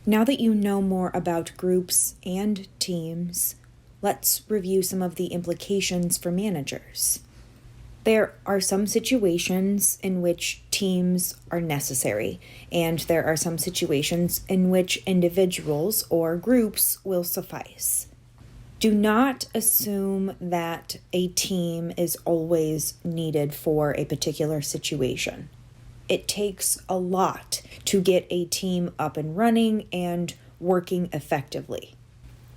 Now that you know more about groups and teams, let's review some of the implications for managers. There are some situations in which teams are necessary, and there are some situations in which individuals or groups will suffice. Do not assume that a team is always needed for a particular situation. It takes a lot to get a team up and running and working effectively.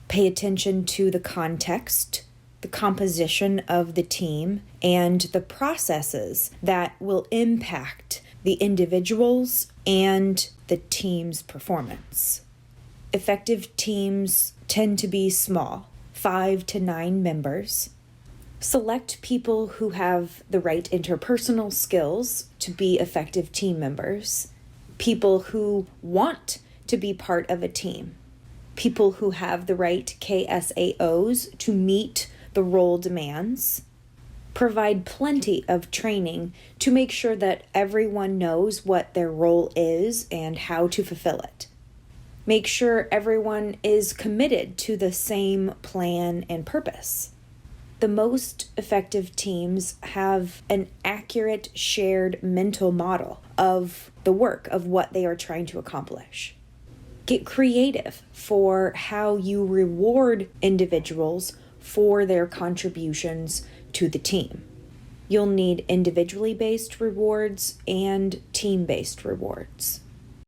Pay attention to the context, the composition of the team, and the processes that will impact the individuals and the team's performance. Effective teams tend to be small, 5 to 9 members. Select people who have the right interpersonal skills to be effective team members, people who want to be part of a team, people who have the right KSAOs to meet the role demands. Provide plenty of training to make sure that everyone knows what their role is and how to fulfill it. Make sure everyone is committed to the same plan and purpose. The most effective teams have an accurate shared mental model of the work of what they are trying to accomplish. Get creative for how you reward individuals for their contributions to the team. You'll need individually based rewards and team-based rewards.